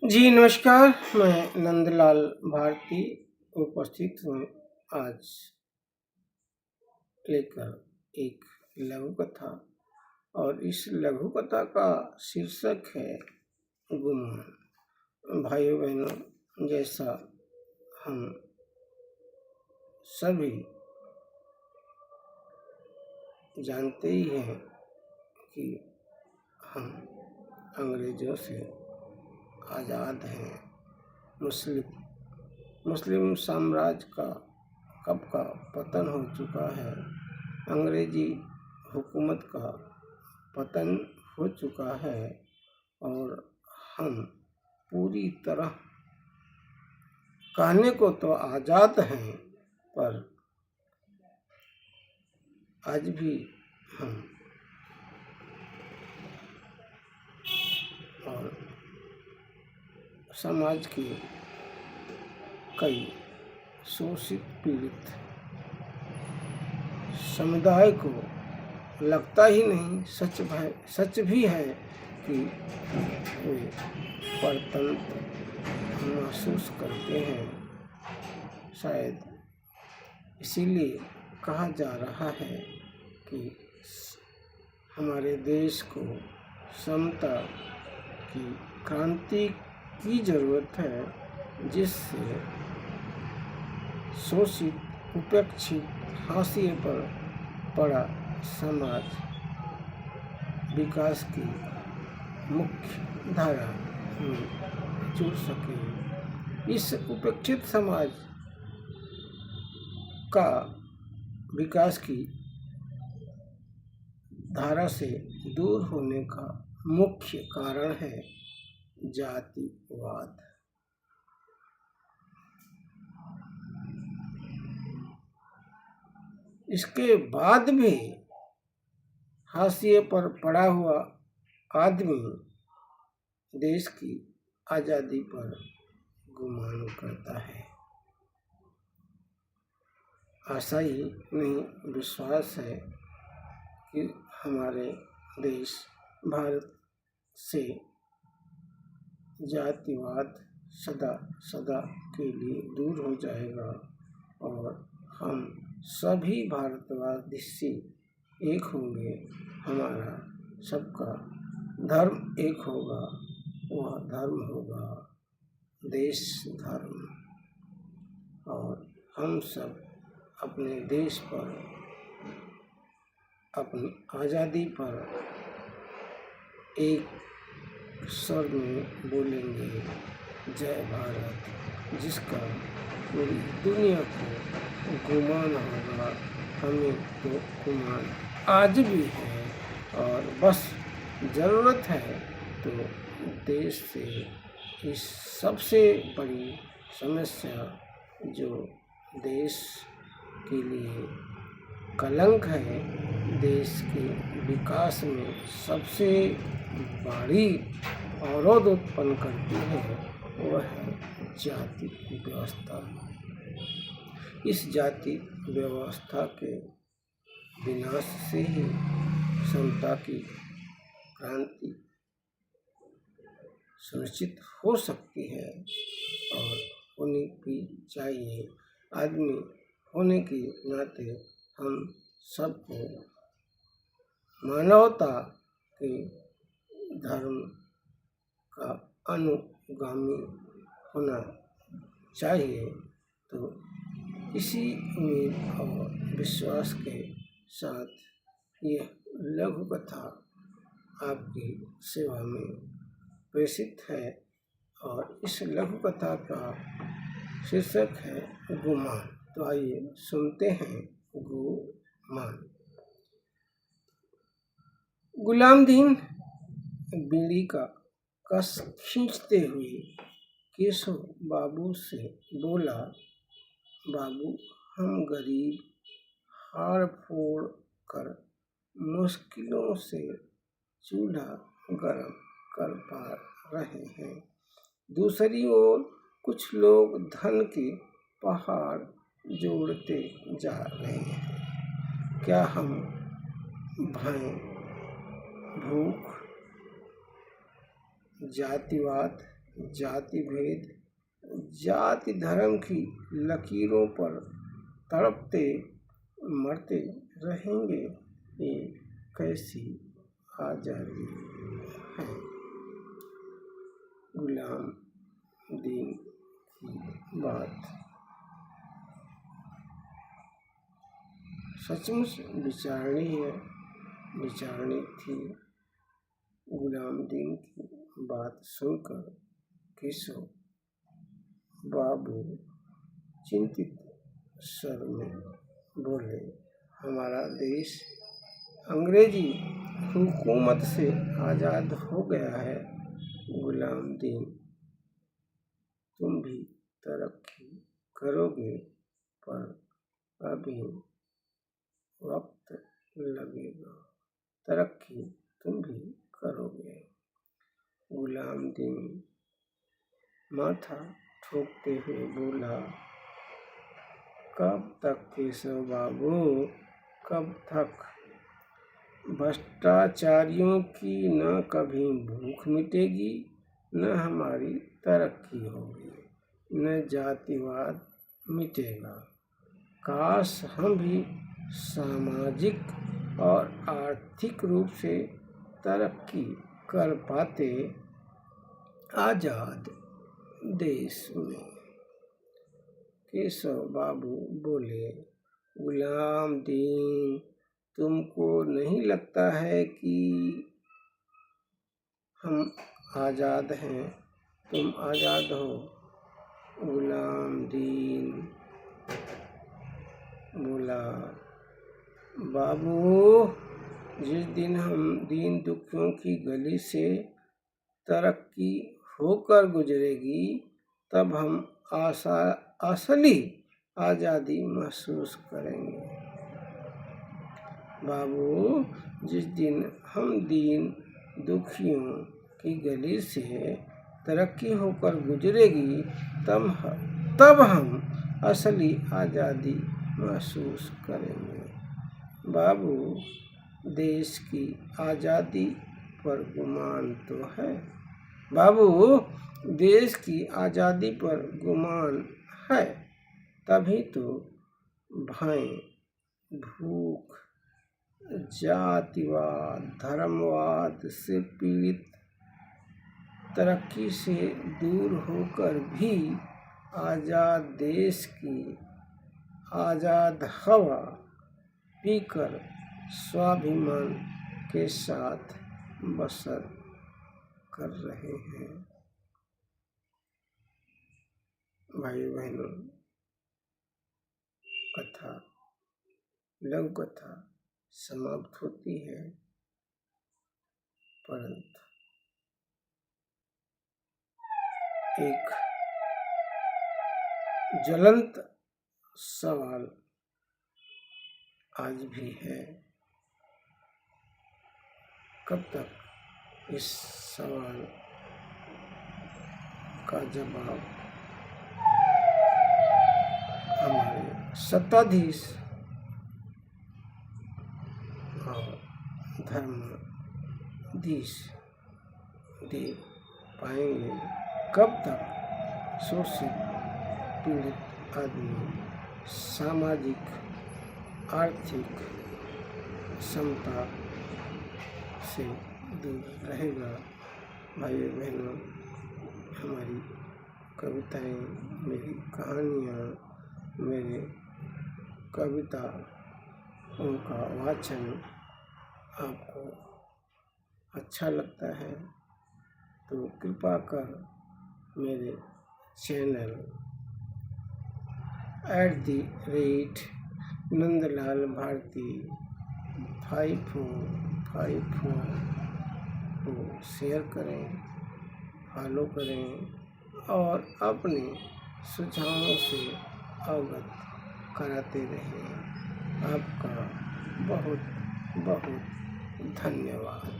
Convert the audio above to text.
जी नमस्कार, मैं नंदलाल भारती उपस्थित हूँ आज लेकर एक लघु कथा। और इस लघु कथा का शीर्षक है गुमान। भाइयों बहनों, जैसा हम सभी जानते ही हैं कि हम अंग्रेजों से आज़ाद हैं। मुस्लिम साम्राज्य का कब का पतन हो चुका है, अंग्रेजी हुकूमत का पतन हो चुका है और हम पूरी तरह कहने को तो आज़ाद हैं, पर आज भी हम और समाज के कई शोषित पीड़ित समुदाय को लगता ही नहीं, सच भी है कि वे परतंत्र महसूस करते हैं। शायद इसीलिए कहा जा रहा है कि हमारे देश को समता की क्रांति की जरूरत है, जिससे शोषित, उपेक्षित, हाशिए पर पड़ा समाज विकास की मुख्य धारा में जुड़ सके। इस उपेक्षित समाज का विकास की धारा से दूर होने का मुख्य कारण है जातिवाद। इसके बाद भी हाशिए पर पड़ा हुआ आदमी देश की आज़ादी पर गुमान करता है। आशा ही नहीं, विश्वास है कि हमारे देश भारत से जातिवाद सदा सदा के लिए दूर हो जाएगा और हम सभी भारतवासी एक होंगे। हमारा सबका धर्म एक होगा, वह धर्म होगा देश धर्म। और हम सब अपने देश पर, अपनी आज़ादी पर एक स्वर में बोलेंगे जय भारत, जिसका पूरी दुनिया को गुमान होगा। हमें तो गुमान आज भी है और बस ज़रूरत है तो देश से इस सबसे बड़ी समस्या, जो देश के लिए कलंक है, देश के विकास में सबसे बड़ी अवरोध उत्पन्न करती है, वह है जाति व्यवस्था। इस जाति व्यवस्था के विनाश से ही समता की क्रांति सुनिश्चित हो सकती है और होनी भी चाहिए। आदमी होने के नाते हम सबको मानवता के धर्म का अनुगामी होना चाहिए। तो इसी उम्मीद और विश्वास के साथ यह लघु कथा आपकी सेवा में प्रेषित है और इस लघु कथा का शीर्षक है गुमान। तो आइए सुनते हैं गुमान। गुलामदीन बीड़ी का कस खींचते हुए केशव बाबू से बोला, बाबू, हम गरीब हाड़ फोड़ कर मुश्किलों से चूल्हा गर्म कर पा रहे हैं। दूसरी ओर कुछ लोग धन के पहाड़ जोड़ते जा रहे हैं। क्या हम भय, भूख, जातिवाद जाति भेद, जाति धर्म की लकीरों पर तड़पते मरते रहेंगे। ये कैसी आज़ादी है। गुलाम दीन की बात सचमुच विचारणी थी। गुलाम दीन की बात सुनकर केशव बाबू चिंतित स्वर में बोले, हमारा देश अंग्रेजी हुकूमत से आज़ाद हो गया है। गुलाम दीन, तुम भी तरक्की करोगे, पर अभी वक्त लगेगा। तरक्की तुम भी करोगे। गुलाम दीन माथा ठोकते हुए बोला, कब तक केशव बाबू, कब तक? भ्रष्टाचारियों की न कभी भूख मिटेगी, न हमारी तरक्की होगी, न जातिवाद मिटेगा। काश हम भी सामाजिक और आर्थिक रूप से तरक्की कर पाते आज़ाद देश में। केशव बाबू बोले, गुलाम दीन, तुमको नहीं लगता है कि हम आज़ाद हैं? तुम आज़ाद हो? गुलाम दीन बोला, बाबू, जिस दिन हम दीन दुखियों की गली से तरक्की होकर गुजरेगी, तब हम असली आज़ादी महसूस करेंगे। बाबू, जिस दिन हम दीन दुखियों की गली से तरक्की होकर गुजरेगी, तब हम असली आज़ादी महसूस करेंगे। बाबू, देश की आज़ादी पर गुमान तो है। बाबू, देश की आज़ादी पर गुमान है, तभी तो भय, भूख, जातिवाद, धर्मवाद से पीड़ित तरक्की से दूर होकर भी आज़ाद देश की आज़ाद हवा पीकर स्वाभिमान के साथ बसर कर रहे हैं। भाई बहनों, कथा, लघु कथा समाप्त होती है, परंतु एक ज्वलंत सवाल आज भी है। कब तक इस सवाल का जवाब हमारे सत्ताधीश और धर्माधीश दे पाएंगे? कब तक शोषित पीड़ित आदमी सामाजिक आर्थिक समता से दूर रहेगा? भाइयों बहनों, हमारी कविताएं, मेरी कहानियाँ, मेरे कविता उनका वाचन आपको अच्छा लगता है तो कृपा कर मेरे चैनल @नंदलाल भारती 5454 को शेयर करें, फॉलो करें और अपने सुझावों से अवगत कराते रहें। आपका बहुत बहुत धन्यवाद।